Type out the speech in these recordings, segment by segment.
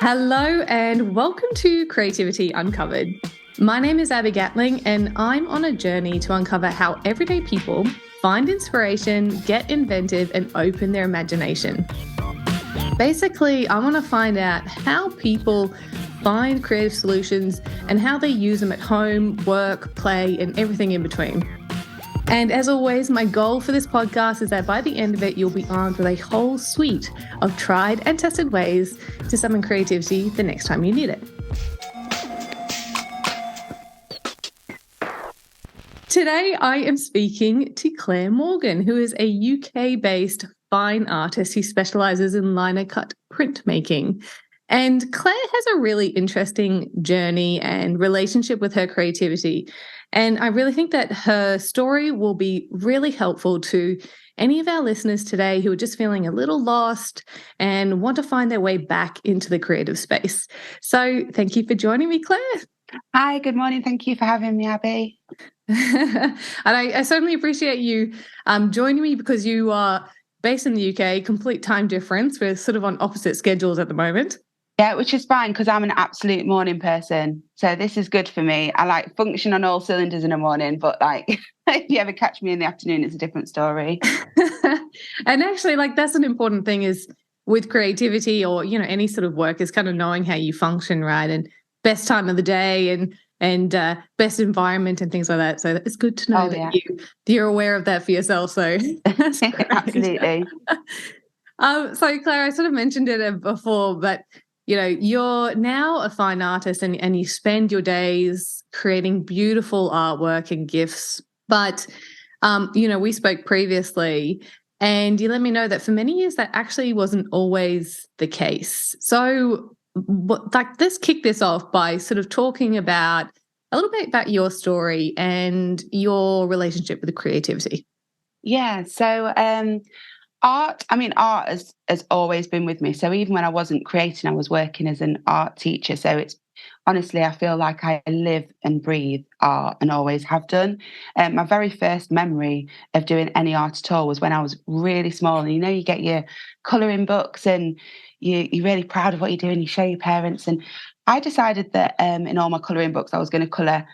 Hello and welcome to Creativity Uncovered. My name is Abby Gatling and I'm on a journey to uncover how everyday people find inspiration, get inventive and open their imagination. Basically, I want to find out how people find creative solutions and how they use them at home, work, play and everything in between. And as always, my goal for this podcast is that by the end of it, you'll be armed with a whole suite of tried and tested ways to summon creativity the next time you need it. Today, I am speaking to Clare Morgan, who is a UK-based fine artist who specialises in liner cut printmaking. And Clare has a really interesting journey and relationship with her creativity. And I really think that her story will be really helpful to any of our listeners today who are just feeling a little lost and want to find their way back into the creative space. So thank you for joining me, Clare. Hi, good morning. Thank you for having me, Abby. And I certainly appreciate you joining me because you are based in the UK, complete time difference. We're sort of on opposite schedules at the moment. Yeah, which is fine because I'm an absolute morning person. So this is good for me. I like function on all cylinders in the morning, but like if you ever catch me in the afternoon, it's a different story. And actually, like that's an important thing is with creativity or, you know, any sort of work is kind of knowing how you function, right? And best time of the day and best environment and things like that. So it's good to know that you're aware of that for yourself. So that's great. Absolutely. So Claire, I sort of mentioned it before, but you know, you're now a fine artist and you spend your days creating beautiful artwork and gifts. But, you know, we spoke previously and you let me know that for many years that actually wasn't always the case. So let's kick this off by sort of talking about a little bit about your story and your relationship with the creativity. Yeah. So art has always been with me. So even when I wasn't creating, I was working as an art teacher. So it's honestly, I feel like I live and breathe art and always have done. My very first memory of doing any art at all was when I was really small. And you know, you get your colouring books and you're really proud of what you're doing. You show your parents. And I decided that in all my colouring books, I was going to colour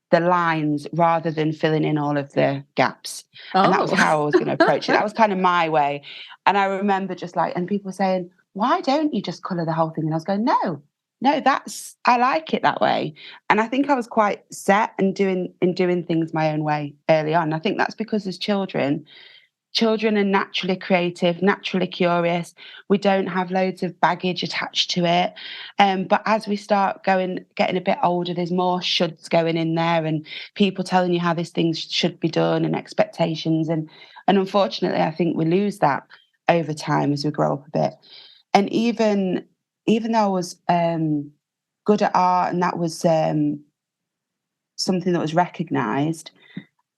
the lines rather than filling in all of the gaps. And that was how I was going to approach it. That was kind of my way. And I remember just like, and people saying, why don't you just colour the whole thing? And I was going, no, I like it that way. And I think I was quite set and doing things my own way early on. I think that's because as children are naturally creative, naturally curious. We don't have loads of baggage attached to it. But as we start getting a bit older, there's more shoulds going in there and people telling you how this thing should be done and expectations. And unfortunately, I think we lose that over time as we grow up a bit. And even though I was good at art and that was something that was recognised,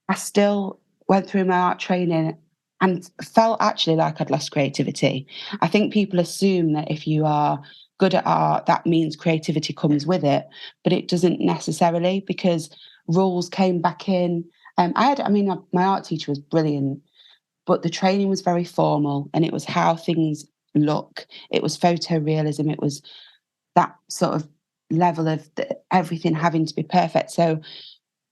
I still went through my art training and felt actually like I'd lost creativity. I think people assume that if you are good at art, that means creativity comes with it, but it doesn't necessarily because rules came back in. My art teacher was brilliant, but the training was very formal and it was how things look. It was photorealism. It was that sort of level of everything having to be perfect. So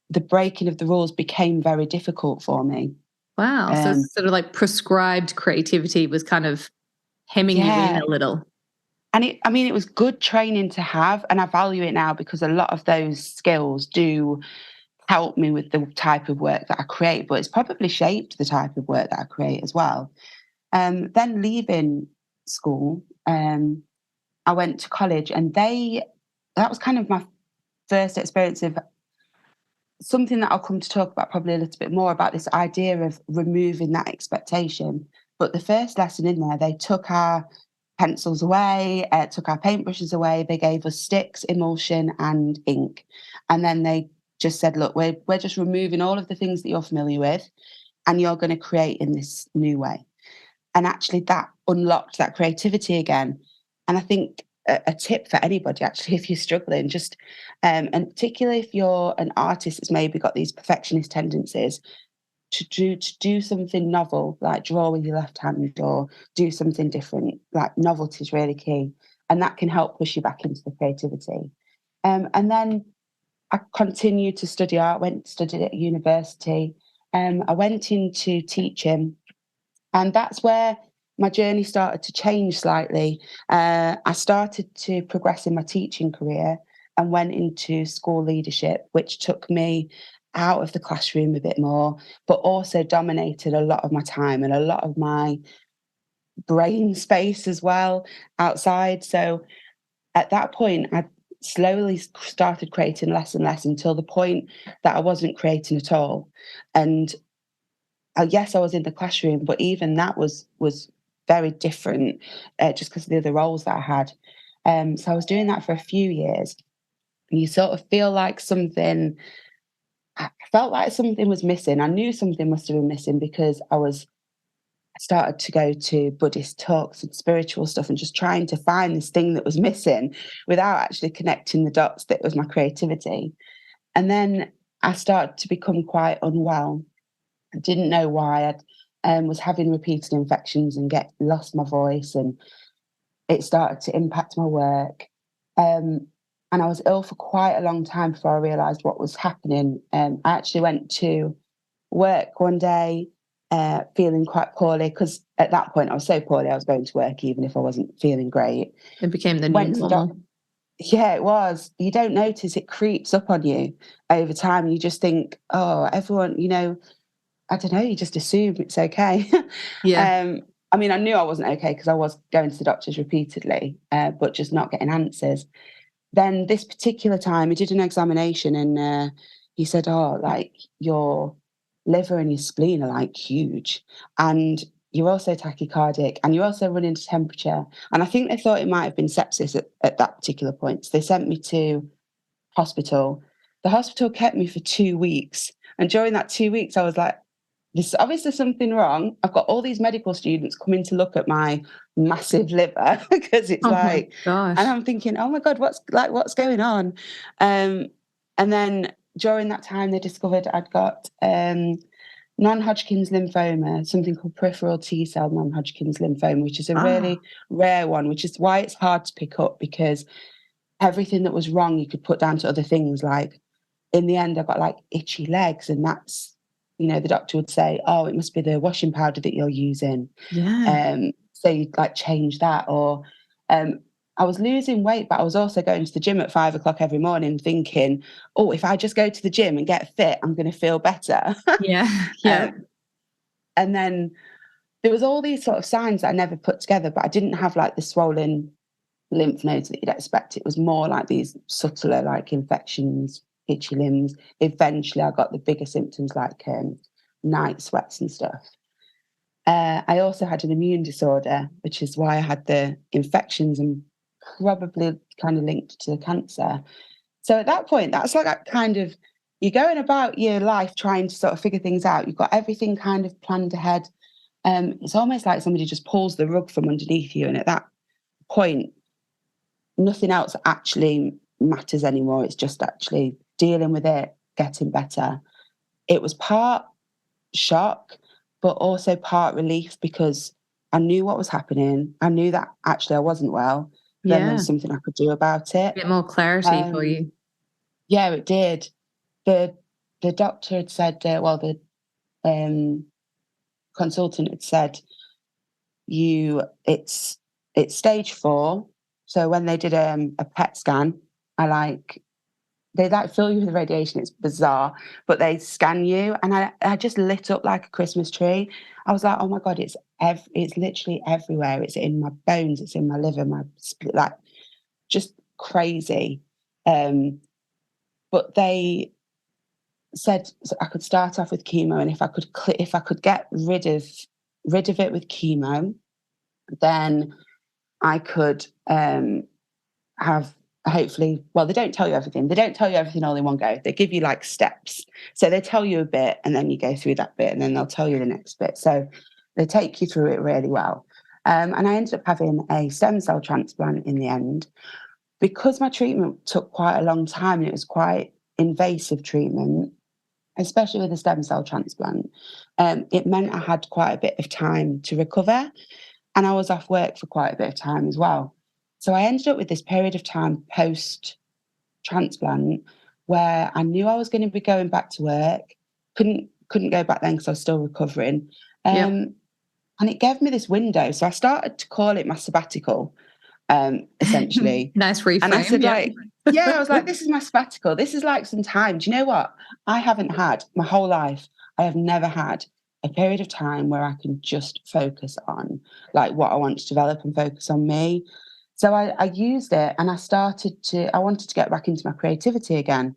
the breaking of the rules became very difficult for me. Wow. So sort of like prescribed creativity was kind of hemming you in a little. And it was good training to have, and I value it now because a lot of those skills do help me with the type of work that I create, but it's probably shaped the type of work that I create as well. Then leaving school, I went to college and that was kind of my first experience of something that I'll come to talk about probably a little bit more about this idea of removing that expectation. But the first lesson in there, they took our pencils away, took our paintbrushes away. They gave us sticks, emulsion and ink. And then they just said, look, we're just removing all of the things that you're familiar with and you're going to create in this new way. And actually that unlocked that creativity again. And I think a tip for anybody, actually, if you're struggling, just and particularly if you're an artist that's maybe got these perfectionist tendencies, to do something novel, like draw with your left hand or do something different, like novelty is really key. and that can help push you back into the creativity. And then I continued to study art, studied at university. I went into teaching, and that's where my journey started to change slightly. I started to progress in my teaching career and went into school leadership, which took me out of the classroom a bit more, but also dominated a lot of my time and a lot of my brain space as well outside. So at that point, I slowly started creating less and less until the point that I wasn't creating at all. And yes, I was in the classroom, but even that was very different, just because of the other roles that I had. So I was doing that for a few years, and you sort of feel like I felt like something was missing. I knew something must have been missing because I started to go to Buddhist talks and spiritual stuff and just trying to find this thing that was missing without actually connecting the dots that was my creativity. And then I started to become quite unwell. I didn't know why. I was having repeated infections and lost my voice, and it started to impact my work. And I was ill for quite a long time before I realised what was happening. I actually went to work one day feeling quite poorly, because at that point I was so poorly I was going to work even if I wasn't feeling great. It became the new normal. Yeah, it was. You don't notice it creeps up on you over time. You just think, oh, everyone, I don't know, you just assume it's okay. Yeah. I mean, I knew I wasn't okay because I was going to the doctors repeatedly, but just not getting answers. Then this particular time, he did an examination, and he said, oh, like, your liver and your spleen are like huge, and you're also tachycardic, and you're also running to temperature. And I think they thought it might have been sepsis at that particular point. So they sent me to hospital. The hospital kept me for 2 weeks. And during that 2 weeks, I was like, there's obviously something wrong. I've got all these medical students coming to look at my massive liver because it's My gosh. and I'm thinking, oh my God, what's going on? And then during that time, they discovered I'd got non-Hodgkin's lymphoma, something called peripheral T-cell non-Hodgkin's lymphoma, which is a really rare one, which is why it's hard to pick up, because everything that was wrong you could put down to other things. Like, in the end, I got like itchy legs, and that's, the doctor would say, oh, it must be the washing powder that you're using. Yeah. So you'd like change that. Or I was losing weight, but I was also going to the gym at 5 o'clock every morning thinking, oh, if I just go to the gym and get fit, I'm going to feel better. Yeah. Yeah. And then there was all these sort of signs that I never put together, but I didn't have like the swollen lymph nodes that you'd expect. It was more like these subtler, like infections, itchy limbs. Eventually I got the bigger symptoms like night sweats and stuff. I also had an immune disorder, which is why I had the infections and probably kind of linked to the cancer. So at that point, that's like that kind of, you're going about your life trying to sort of figure things out. You've got everything kind of planned ahead. It's almost like somebody just pulls the rug from underneath you. And at that point, nothing else actually matters anymore. It's just actually dealing with it, getting better. It was part shock, but also part relief, because I knew what was happening. I knew that actually I wasn't well. Then there was something I could do about it. A bit more clarity for you. Yeah, it did. The doctor had said, the consultant had said, it's stage 4. So when they did a PET scan, they fill you with radiation. It's bizarre, but they scan you, and I just lit up like a Christmas tree. I was like, oh my God, it's literally everywhere. It's in my bones. It's in my liver. Like, just crazy. But they said I could start off with chemo, and if I could get rid of it with chemo, then I could have, hopefully, well, they don't tell you everything. They don't tell you everything all in one go. They give you like steps. So they tell you a bit, and then you go through that bit, and then they'll tell you the next bit. So they take you through it really well. And I ended up having a stem cell transplant in the end, because my treatment took quite a long time, and it was quite invasive treatment, especially with a stem cell transplant. It meant I had quite a bit of time to recover, and I was off work for quite a bit of time as well. So I ended up with this period of time post transplant where I knew I was going to be going back to work. Couldn't go back then because I was still recovering. Yep. And it gave me this window. So I started to call it my sabbatical, essentially. Nice reframe. And I said, Yeah. like, I was like, this is my sabbatical. This is like some time. Do you know what? I haven't had my whole life. I have never had a period of time where I can just focus on like what I want to develop and focus on me. So I used it and I wanted to get back into my creativity again.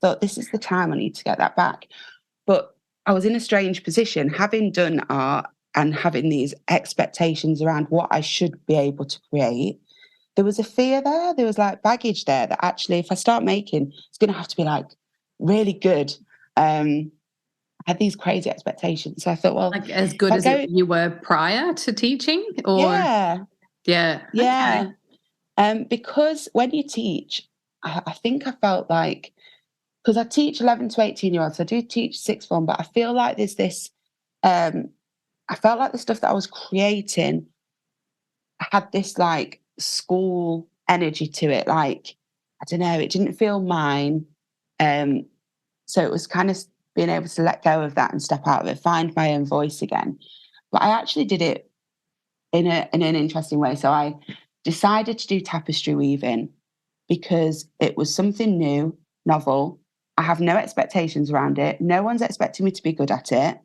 Thought this is the time I need to get that back. But I was in a strange position, having done art and having these expectations around what I should be able to create. There was a fear there. There was like baggage there that actually, if I start making, it's going to have to be like really good. I had these crazy expectations. So I thought, well, like as good as you were prior to teaching, or yeah. Okay. Because when you teach, I think I felt like, because I teach 11 to 18-year-olds, I do teach sixth form, but I feel like there's this, I felt like the stuff that I was creating had this like school energy to it. Like, I don't know, it didn't feel mine. So it was kind of being able to let go of that and step out of it, find my own voice again. But I actually did it in an interesting way. So I decided to do tapestry weaving because it was something new, novel. I have no expectations around it. No one's expecting me to be good at it.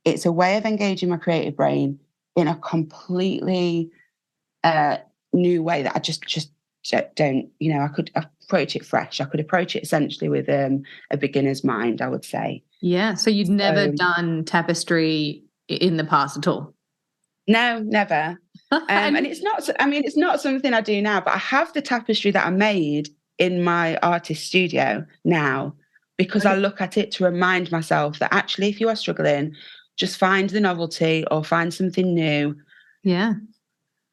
It's a way of engaging my creative brain in a completely new way that I just don't, I could approach it fresh. I could approach it essentially with a beginner's mind, I would say. Yeah. So you'd never done tapestry in the past at all? No, never. And it's not something I do now, but I have the tapestry that I made in my artist studio now because I look at it to remind myself that actually, if you are struggling, just find the novelty or find something new. Yeah.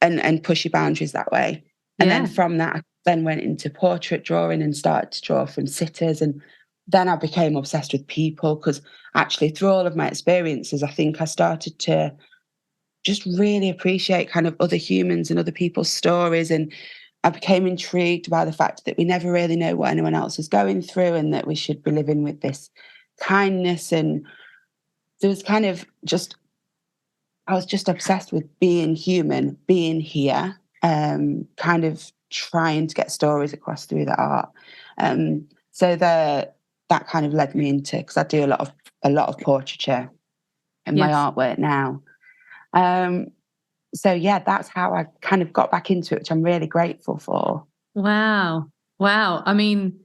And push your boundaries that way. And then from that, I then went into portrait drawing and started to draw from sitters. And then I became obsessed with people because actually through all of my experiences, I think I started to just really appreciate kind of other humans and other people's stories. And I became intrigued by the fact that we never really know what anyone else is going through and that we should be living with this kindness. And there was kind of just, I was just obsessed with being human, being here, kind of trying to get stories across through the art. So that kind of led me into, because I do a lot of portraiture in my artwork now. So yeah, that's how I kind of got back into it, which I'm really grateful for. Wow. I mean,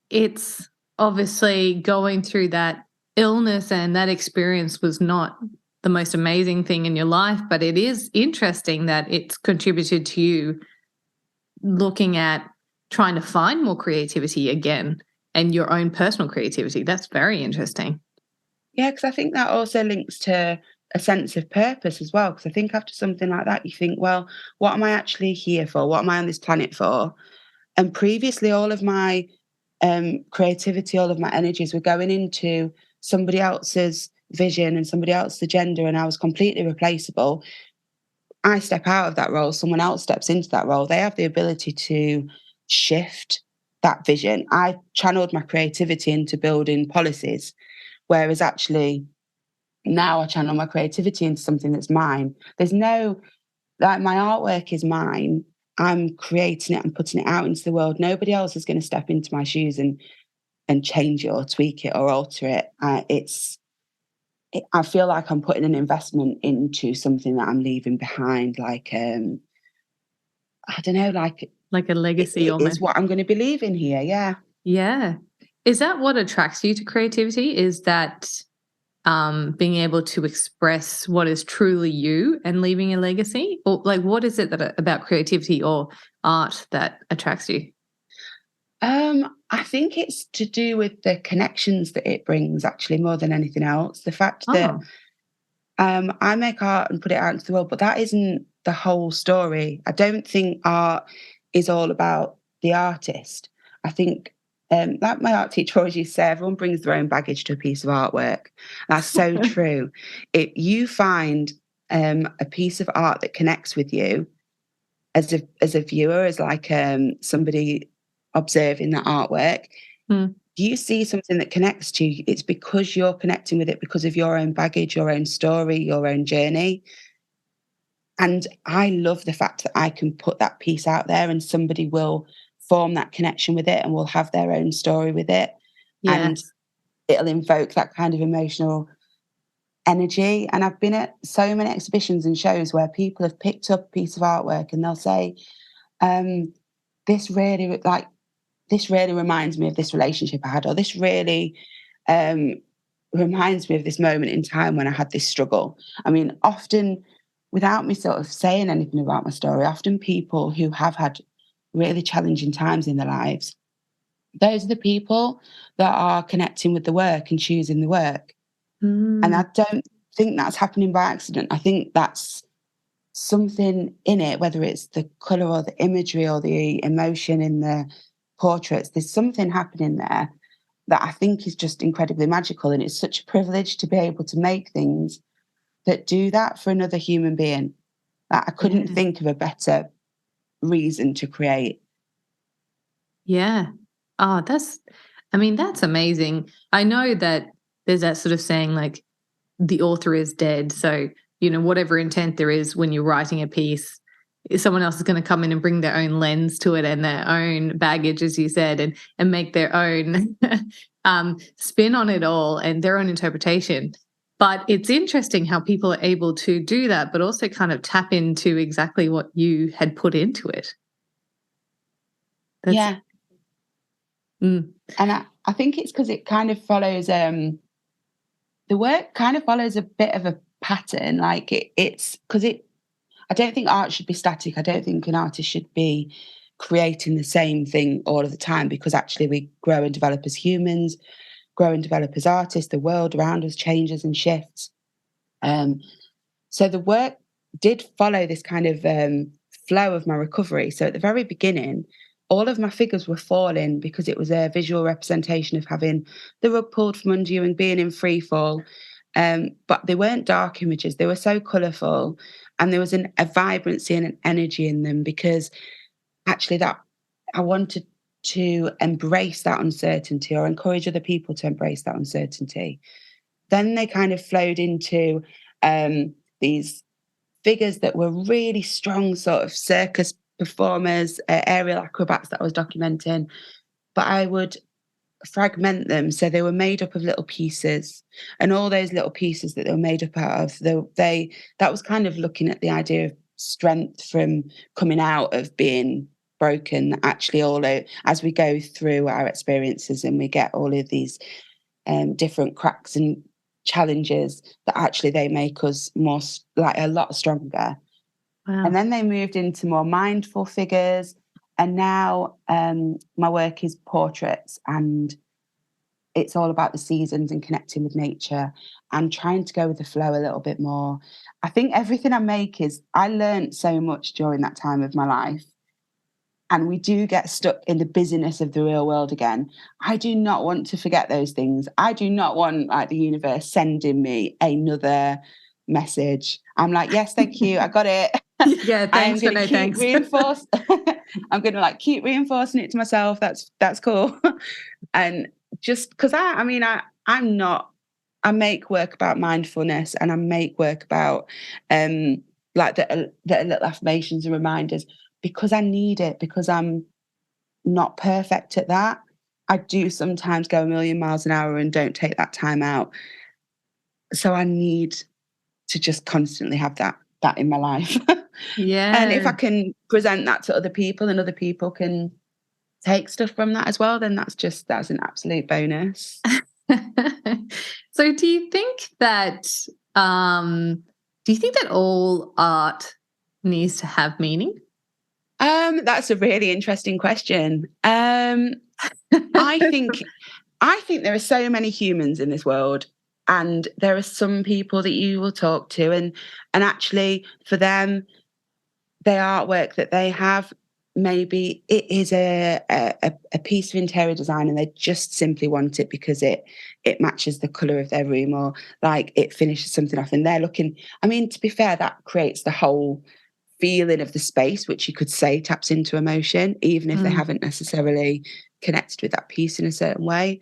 it's obviously going through that illness and that experience was not the most amazing thing in your life, but it is interesting that it's contributed to you looking at trying to find more creativity again and your own personal creativity. That's very interesting. Yeah, because I think that also links to a sense of purpose as well. Because I think after something like that, you think, well, what am I actually here for? What am I on this planet for? And previously, all of my creativity, all of my energies were going into somebody else's vision and somebody else's agenda, and I was completely replaceable. I step out of that role, someone else steps into that role. They have the ability to shift that vision. I channeled my creativity into building policies, whereas actually now I channel my creativity into something that's mine. There's no, like, my artwork is mine. I'm creating it and putting it out into the world. Nobody else is going to step into my shoes and change it or tweak it or alter it. I feel like I'm putting an investment into something that I'm leaving behind. Like, I don't know, like a legacy it almost. is what I'm going to be leaving here. Yeah. Yeah. Is that what attracts you to creativity? Is that being able to express what is truly you and leaving a legacy? Or like, what is it that about creativity or art that attracts you? I think it's to do with the connections that it brings, actually, more than anything else. The fact that I make art and put it out into the world, but that isn't the whole story. I don't think art is all about the artist. I think, like my art teacher always used to say, everyone brings their own baggage to a piece of artwork. That's so true. If you find a piece of art that connects with you, as a viewer, as like somebody observing that artwork, you see something that connects to you, it's because you're connecting with it because of your own baggage, your own story, your own journey. And I love the fact that I can put that piece out there and somebody will form that connection with it and will have their own story with it. And Yes. it'll invoke that kind of emotional energy. And I've been at so many exhibitions and shows where people have picked up a piece of artwork and they'll say, this really reminds me of this relationship I had, or this really reminds me of this moment in time when I had this struggle. I mean, often without me sort of saying anything about my story, often people who have had really challenging times in their lives, those are the people that are connecting with the work and choosing the work. And I don't think that's happening by accident. I think that's something in it, whether it's the colour or the imagery or the emotion in the portraits, there's something happening there that I think is just incredibly magical. And it's such a privilege to be able to make things that do that for another human being. That I couldn't think of a better reason to create. Yeah. Oh, that's amazing. I know that there's that sort of saying like the author is dead. So, whatever intent there is when you're writing a piece, someone else is going to come in and bring their own lens to it and their own baggage, as you said, and make their own spin on it all and their own interpretation. But it's interesting how people are able to do that, but also kind of tap into exactly what you had put into it. Yeah. And I think it's because it kind of follows, the work kind of follows a bit of a pattern. Like it's because I don't think art should be static. I don't think an artist should be creating the same thing all of the time, because actually we grow and develop as humans, grow and develop as artists. The world around us changes and shifts. So the work did follow this kind of flow of my recovery. So at the very beginning, all of my figures were falling because it was a visual representation of having the rug pulled from under you and being in free fall. But they weren't dark images. They were so colourful, and there was a vibrancy and an energy in them, because actually that I wanted to embrace that uncertainty, or encourage other people to embrace that uncertainty. Then they kind of flowed into these figures that were really strong, sort of circus performers, aerial acrobats that I was documenting. But I would fragment them, so they were made up of little pieces, and all those little pieces that they were made up out of, that was kind of looking at the idea of strength from coming out of being broken. Actually, as we go through our experiences and we get all of these different cracks and challenges, that actually they make us more, like, a lot stronger. Wow. And then they moved into more mindful figures, and now my work is portraits, and it's all about the seasons and connecting with nature and trying to go with the flow a little bit more. I think everything I make I learned so much during that time of my life, and we do get stuck in the busyness of the real world again. I do not want to forget those things. I do not want, like, the universe sending me another message. I'm like, yes, thank you, I got it. Yeah, thanks, I'm going to keep thanks. reinforce. I'm going to keep reinforcing it to myself. That's cool. And just because I make work about mindfulness, and I make work about the little affirmations and reminders, because I need it, because I'm not perfect at that. I do sometimes go a million miles an hour and don't take that time out. So I need to just constantly have that in my life. Yeah. And if I can present that to other people and other people can take stuff from that as well, then that's an absolute bonus. So do you think that all art needs to have meaning? That's a really interesting question. I think there are so many humans in this world, and there are some people that you will talk to, and actually for them, the artwork that they have, maybe it is a piece of interior design, and they just simply want it because it matches the colour of their room, or like it finishes something off, and they're looking. I mean, to be fair, that creates the whole feeling of the space, which you could say taps into emotion, even if they haven't necessarily connected with that piece in a certain way.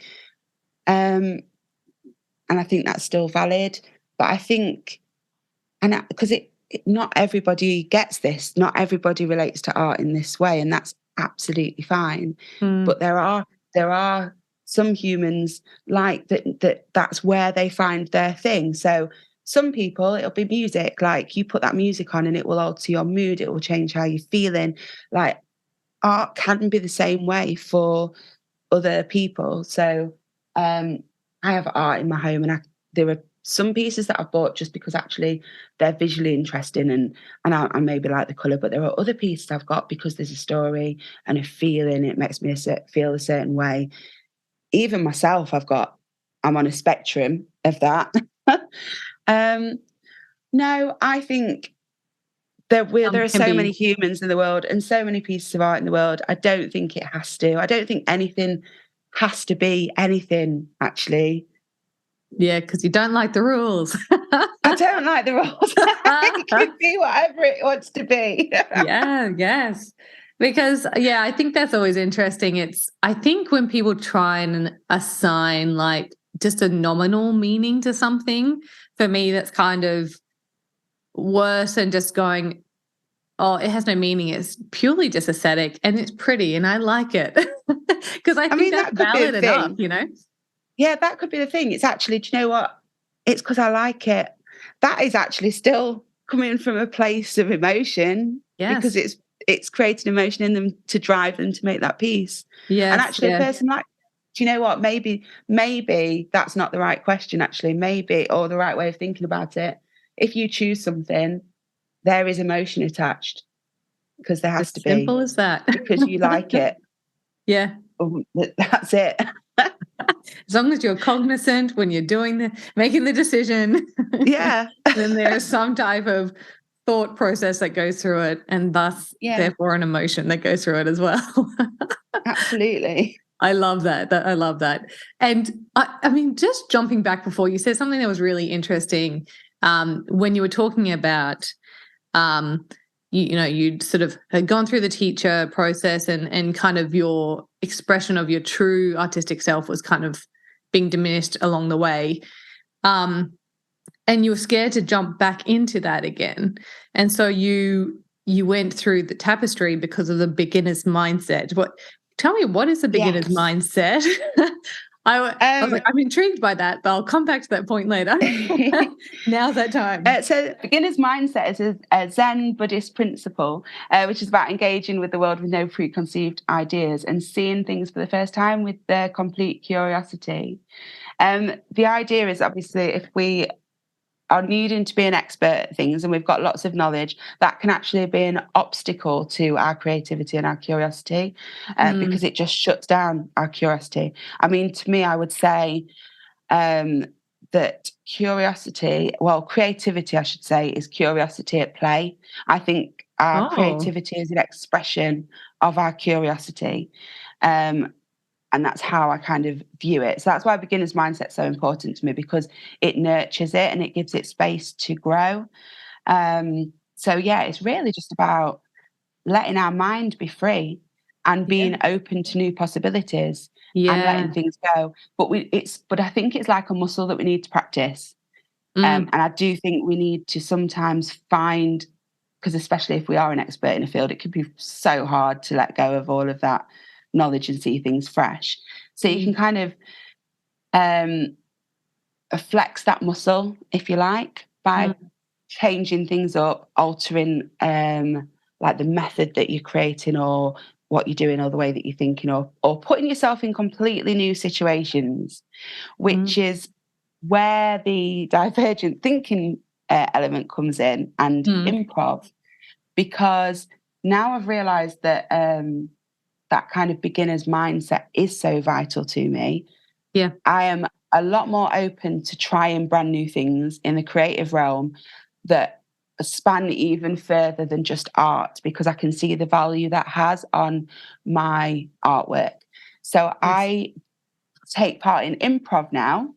And I think that's still valid. But I think, and because not everybody gets this, not everybody relates to art in this way, and that's absolutely fine. But there are some humans like that's where they find their thing. So some people, it'll be music, like you put that music on and it will alter your mood, it will change how you're feeling. Like art can be the same way for other people. So I have art in my home, and there are some pieces that I've bought just because actually they're visually interesting and I maybe like the colour, but there are other pieces I've got because there's a story and a feeling, it makes me feel a certain way. Even myself, I'm on a spectrum of that. No, I think there are so many humans in the world and so many pieces of art in the world. I don't think it has to. I don't think anything has to be anything, actually. Yeah, because you don't like the rules. I don't like the rules. It could be whatever it wants to be. Yes. Because, I think that's always interesting. I think when people try and assign like just a nominal meaning to something, for me, that's kind of worse than just going, oh, it has no meaning. It's purely just aesthetic and it's pretty and I like it. Because I think that's valid enough, Yeah, that could be the thing. It's actually, do you know what? It's because I like it. That is actually still coming from a place of emotion. Yes. Because it's creating emotion in them to drive them to make that piece. Yes, and actually a person like, do you know what? Maybe that's not the right question, actually. Maybe, or the right way of thinking about it. If you choose something, there is emotion attached because there has to be. Simple as that. Because you like it. Yeah. That's it. As long as you're cognizant when you're making the decision. Yeah. Then there's some type of thought process that goes through it, and thus therefore an emotion that goes through it as well. Absolutely. I love that. I love that. And I mean, just jumping back before, you said something that was really interesting when you were talking about you'd sort of had gone through the teacher process and kind of your expression of your true artistic self was kind of being diminished along the way. And you were scared to jump back into that again. And so you went through the tapestry because of the beginner's mindset. Tell me, what is the beginner's mindset? I was like, I'm intrigued by that, but I'll come back to that point later. Now's that time. So beginner's mindset is a Zen Buddhist principle, which is about engaging with the world with no preconceived ideas and seeing things for the first time with their complete curiosity. The idea is obviously if we are needing to be an expert at things and we've got lots of knowledge, that can actually be an obstacle to our creativity and our curiosity because it just shuts down our curiosity. I mean, to me, I would say that creativity, I should say, is curiosity at play. I think our creativity is an expression of our curiosity. And that's how I kind of view it. So that's why beginner's mindset is so important to me, because it nurtures it and it gives it space to grow. It's really just about letting our mind be free and being open to new possibilities and letting things go. But I think it's like a muscle that we need to practice. And I do think we need to sometimes find, because especially if we are an expert in a field, it can be so hard to let go of all of that knowledge and see things fresh. So you can kind of flex that muscle, if you like, by changing things up, altering like the method that you're creating or what you're doing or the way that you're thinking, or putting yourself in completely new situations, which is where the divergent thinking element comes in, and improv. Because now I've realised that that kind of beginner's mindset is so vital to me. Yeah. I am a lot more open to trying brand new things in the creative realm that span even further than just art, because I can see the value that has on my artwork. So I take part in improv now,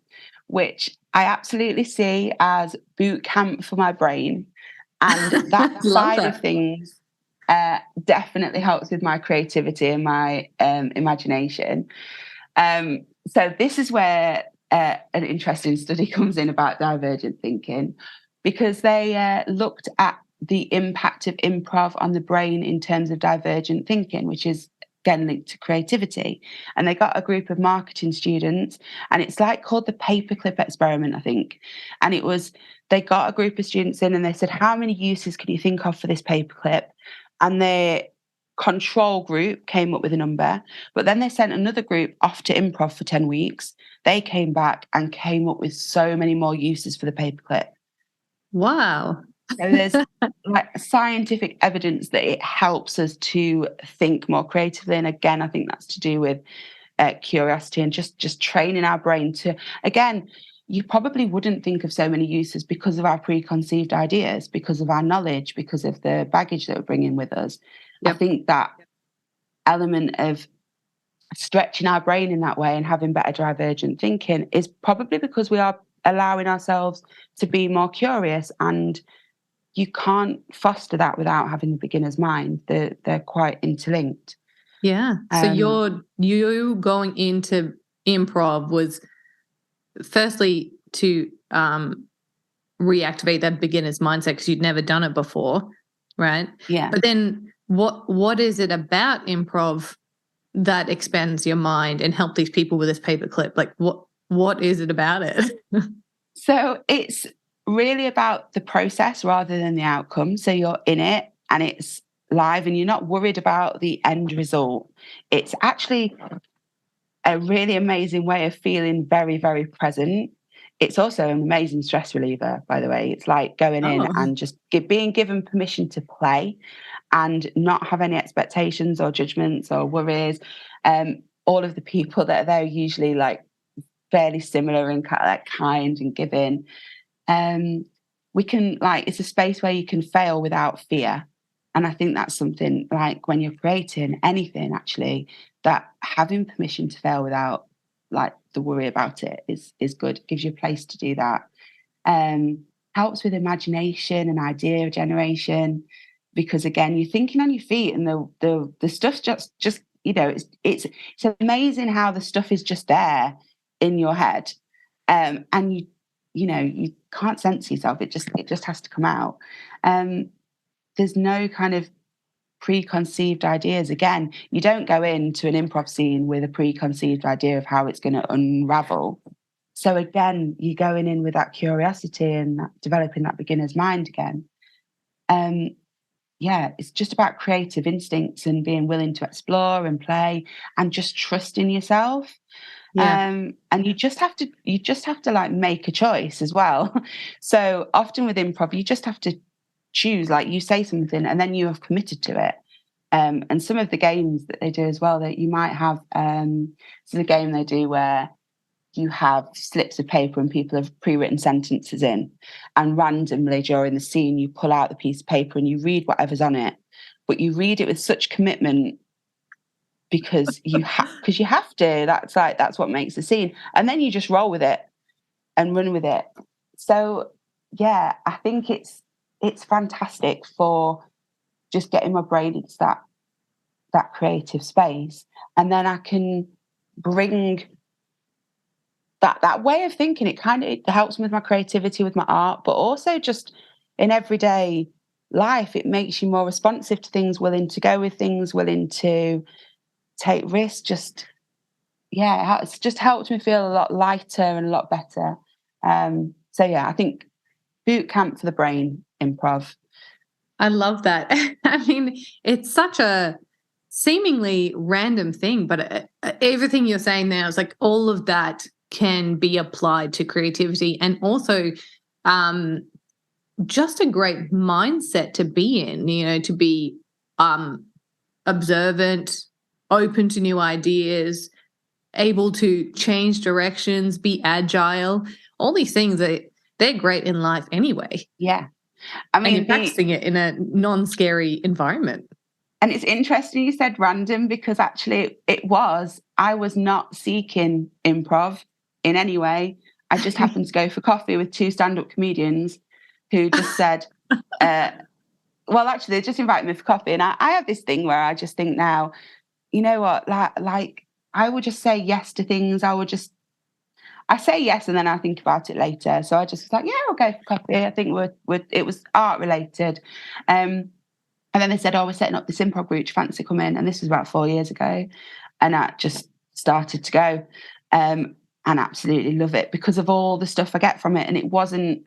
which I absolutely see as boot camp for my brain. And that Love side that. of things definitely helps with my creativity and my imagination. So this is where an interesting study comes in about divergent thinking, because they looked at the impact of improv on the brain in terms of divergent thinking, which is again linked to creativity. And they got a group of marketing students, and it's like called the paperclip experiment, I think. And it was, they got a group of students in and they said, how many uses can you think of for this paperclip? And their control group came up with a number, but then they sent another group off to improv for 10 weeks. They came back and came up with so many more uses for the paperclip. Wow. So there's like scientific evidence that it helps us to think more creatively. And again, I think that's to do with curiosity and just training our brain to, again, you probably wouldn't think of so many uses because of our preconceived ideas, because of our knowledge, because of the baggage that we're bringing with us. Yep. I think that element of stretching our brain in that way and having better divergent thinking is probably because we are allowing ourselves to be more curious, and you can't foster that without having the beginner's mind. They're quite interlinked. Yeah. So you going into improv was firstly to reactivate that beginner's mindset because you'd never done it before, right? Yeah. But then what is it about improv that expands your mind and help these people with this paperclip? Like what is it about it? So it's really about the process rather than the outcome. So you're in it and it's live and you're not worried about the end result. It's actually a really amazing way of feeling very, very present. It's also an amazing stress reliever, by the way. It's like going in and just being given permission to play and not have any expectations or judgments or worries. All of the people that are there are usually like fairly similar and like kind and giving. We can, like, it's a space where you can fail without fear. And I think that's something, like, when you're creating anything, actually, that having permission to fail without like the worry about it is good. It gives you a place to do that. Helps with imagination and idea generation, because again, you're thinking on your feet and the stuff's just it's amazing how the stuff is just there in your head. And you can't censor yourself. It just has to come out. There's no kind of preconceived ideas. Again, you don't go into an improv scene with a preconceived idea of how it's going to unravel. So again, you're going in with that curiosity and developing that beginner's mind again. It's just about creative instincts and being willing to explore and play and just trusting yourself. Yeah. And you just have to like make a choice as well. So often with improv, you just have to choose, like, you say something and then you have committed to it. And some of the games that they do as well, that you might have, so the game they do where you have slips of paper and people have pre-written sentences in, and randomly during the scene you pull out the piece of paper and you read whatever's on it, but you read it with such commitment because you have to. That's what makes the scene, and then you just roll with it and run with it. So yeah, I think it's fantastic for just getting my brain into that creative space, and then I can bring that way of thinking. It helps me with my creativity, with my art, but also just in everyday life, it makes you more responsive to things, willing to go with things, willing to take risks. It's just helped me feel a lot lighter and a lot better. I think boot camp for the brain, improv. I love that. I mean, it's such a seemingly random thing, but everything you're saying now is like all of that can be applied to creativity, and also just a great mindset to be in, to be observant, open to new ideas, able to change directions, be agile, all these things they're great in life anyway. Yeah. I mean, and you're practicing it in a non-scary environment. And it's interesting you said random, because actually I was not seeking improv in any way. I just happened to go for coffee with two stand-up comedians who just said, well, actually, they just invited me for coffee, and I have this thing where I just think now, you know what, like I would just say yes to things. I say yes, and then I think about it later. So I just was like, yeah, I'll go for coffee. I think it was art related. And then they said, oh, we're setting up this improv group. Do you fancy coming? And this was about 4 years ago. And I just started to go and absolutely love it because of all the stuff I get from it. And it wasn't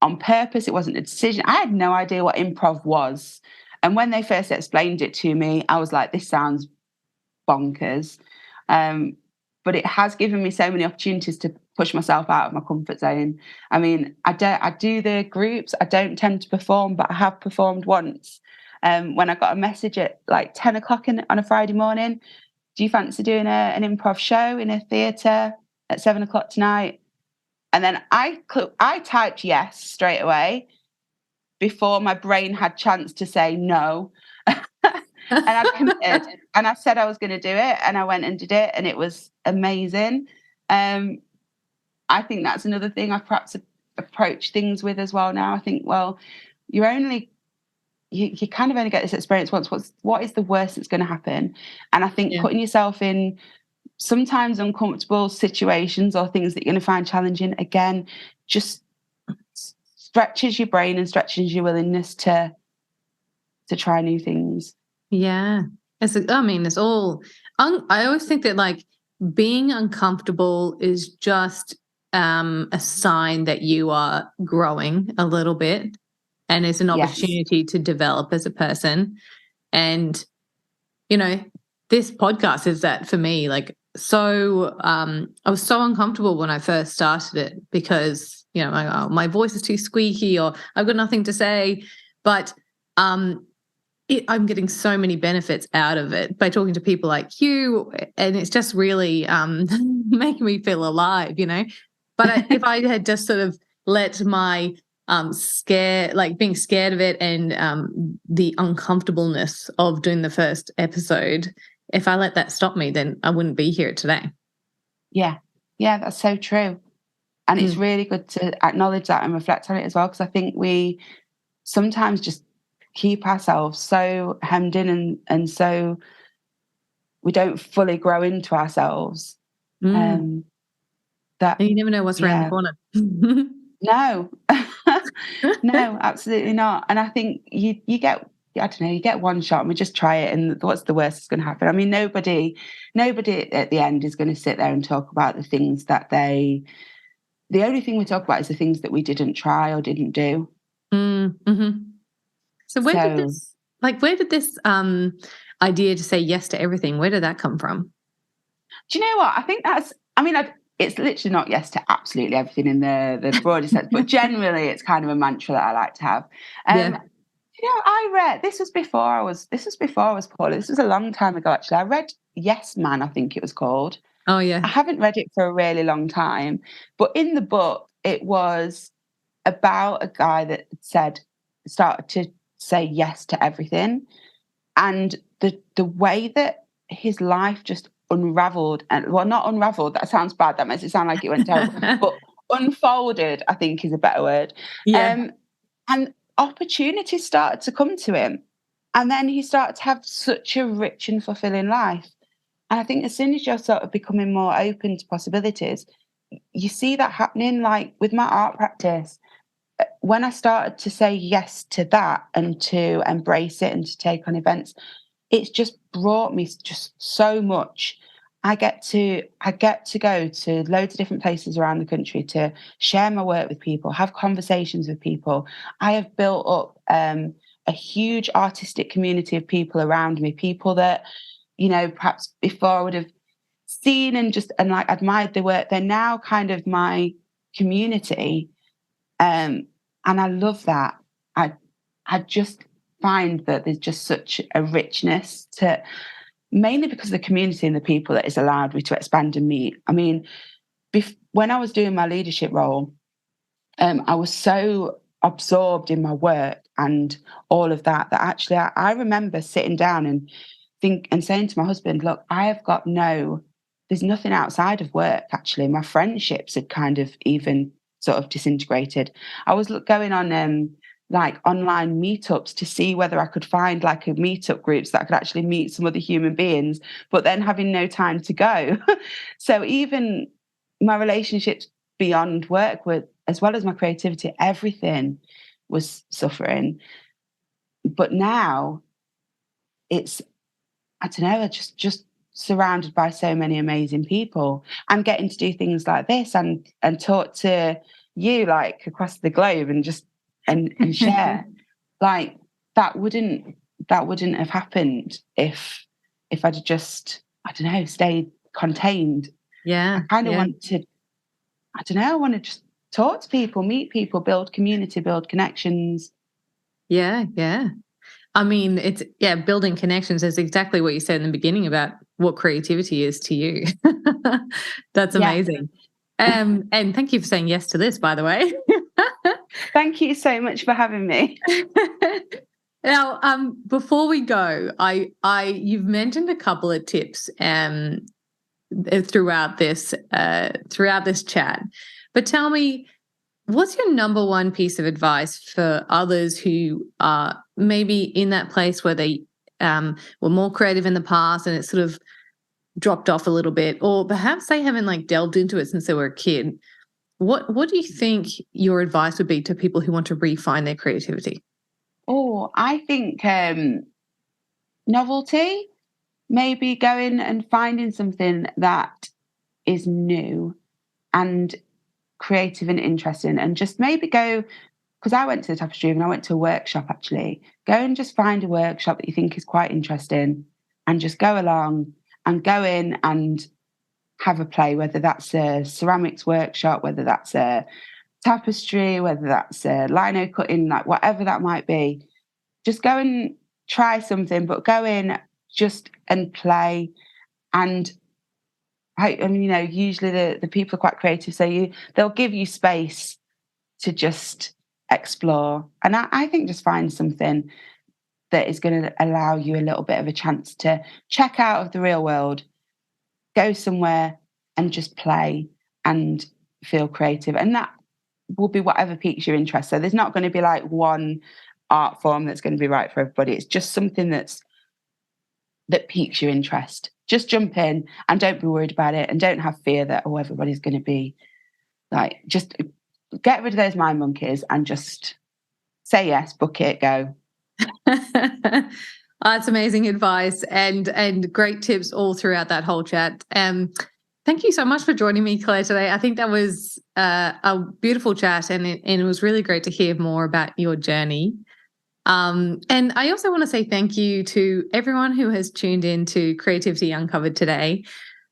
on purpose. It wasn't a decision. I had no idea what improv was. And when they first explained it to me, I was like, this sounds bonkers. But it has given me so many opportunities to push myself out of my comfort zone. I mean, I do the groups. I don't tend to perform, but I have performed once. When I got a message at like 10 o'clock on a Friday morning, do you fancy doing an improv show in a theatre at 7 o'clock tonight? And then I typed yes straight away before my brain had chance to say no. And I committed and I said I was going to do it and I went and did it and it was amazing. I think that's another thing I perhaps approach things with as well now. I think, well, you kind of only get this experience once. What is the worst that's going to happen? And I think putting yourself in sometimes uncomfortable situations or things that you're going to find challenging, again, just stretches your brain and stretches your willingness to try new things. Yeah. It's all, I always think that like being uncomfortable is just a sign that you are growing a little bit and it's an opportunity to develop as a person. And, you know, this podcast is that for me, like, so I was so uncomfortable when I first started it because, you know, my voice is too squeaky or I've got nothing to say. But I'm getting so many benefits out of it by talking to people like you, and it's just really making me feel alive, you know. But if I had just sort of let my being scared of it and the uncomfortableness of doing the first episode, if I let that stop me, then I wouldn't be here today. Yeah, that's so true. And it's really good to acknowledge that and reflect on it as well, because I think we sometimes just keep ourselves so hemmed in and so we don't fully grow into ourselves. That you never know what's around the corner. No, no, absolutely not. And I think you get, I don't know, you get one shot and we just try it and what's the worst that's going to happen? I mean, nobody at the end is going to sit there and talk about the things that the only thing we talk about is the things that we didn't try or didn't do. So where did this idea to say yes to everything, where did that come from? Do you know what? I think it's literally not yes to absolutely everything in the broader sense, but generally it's kind of a mantra that I like to have. You know, I read, this was before I was poorly. This was a long time ago, actually. I read Yes Man, I think it was called. Oh, yeah. I haven't read it for a really long time, but in the book, it was about a guy that started to say yes to everything. And the way that his life just unraveled, and well, not unraveled, that sounds bad, that makes it sound like it went terrible, but unfolded, I think is a better word. And opportunities started to come to him. And then he started to have such a rich and fulfilling life. And I think as soon as you're sort of becoming more open to possibilities, you see that happening. Like with my art practice, when I started to say yes to that and to embrace it and to take on events, it's just brought me just so much. I get to go to loads of different places around the country to share my work with people, have conversations with people. I have built up a huge artistic community of people around me, people that, you know, perhaps before I would have seen and like admired their work. They're now kind of my community. And I love that. I just find that there's just such a richness to, mainly because of the community and the people that has allowed me to expand and meet. I mean, when I was doing my leadership role, I was so absorbed in my work and all of that actually I remember sitting down and saying to my husband, look, there's nothing outside of work. Actually, my friendships had kind of even sort of disintegrated. I was going on like online meetups to see whether I could find like a meetup groups that I could actually meet some other human beings, but then having no time to go. So even my relationships beyond work were, as well as my creativity, everything was suffering. But now it's, I don't know, just surrounded by so many amazing people. I'm getting to do things like this and talk to you like across the globe and just and share. Like that wouldn't have happened if I'd just, I don't know, stayed contained. Yeah. I kind of want to, I don't know, I want to just talk to people, meet people, build community, build connections. Yeah. Yeah. I mean, it's, building connections is exactly what you said in the beginning about what creativity is to you. That's amazing. And thank you for saying yes to this, by the way. Thank you so much for having me. Now, before we go, you've mentioned a couple of tips throughout this chat, but tell me, what's your number one piece of advice for others who are maybe in that place where they were more creative in the past and it sort of dropped off a little bit, or perhaps they haven't like delved into it since they were a kid? What do you think your advice would be to people who want to refine their creativity? Oh, I think novelty, maybe going and finding something that is new and creative and interesting, and just maybe go, because I went to the tapestry and I went to a workshop actually. Go and just find a workshop that you think is quite interesting and just go along and go in and have a play, whether that's a ceramics workshop, whether that's a tapestry, whether that's a lino cutting, like whatever that might be. Just go and try something, but go in just and play. And I mean, usually the people are quite creative, so they'll give you space to just explore. And I think just find something that is going to allow you a little bit of a chance to check out of the real world, go somewhere and just play and feel creative. And that will be whatever piques your interest. So there's not going to be like one art form that's going to be right for everybody. It's just something that piques your interest. Just jump in and don't be worried about it, and don't have fear that, oh, everybody's going to be like, just get rid of those mind monkeys and just say yes, book it, go. That's amazing advice and great tips all throughout that whole chat. Thank you so much for joining me, Claire, today. I think that was a beautiful chat, and it was really great to hear more about your journey. And I also want to say thank you to everyone who has tuned in to Creativity Uncovered today.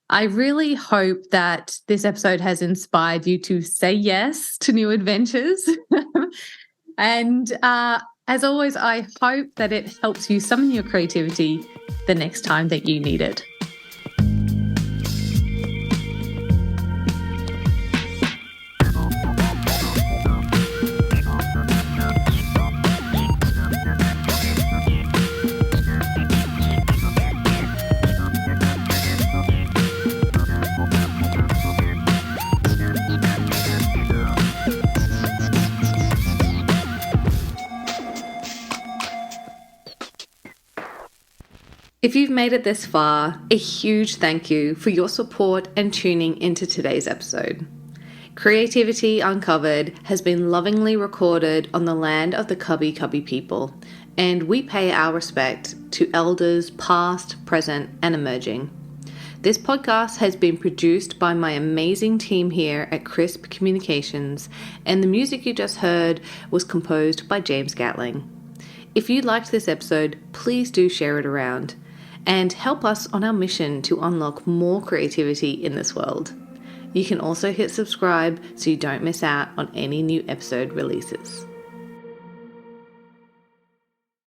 I really hope that this episode has inspired you to say yes to new adventures. And as always, I hope that it helps you summon your creativity the next time that you need it. If you've made it this far, a huge thank you for your support and tuning into today's episode. Creativity Uncovered has been lovingly recorded on the land of the Cubby Cubby people, and we pay our respect to elders past, present, and emerging. This podcast has been produced by my amazing team here at Crisp Communications, and the music you just heard was composed by James Gatling. If you liked this episode, please do share it around and help us on our mission to unlock more creativity in this world. You can also hit subscribe so you don't miss out on any new episode releases.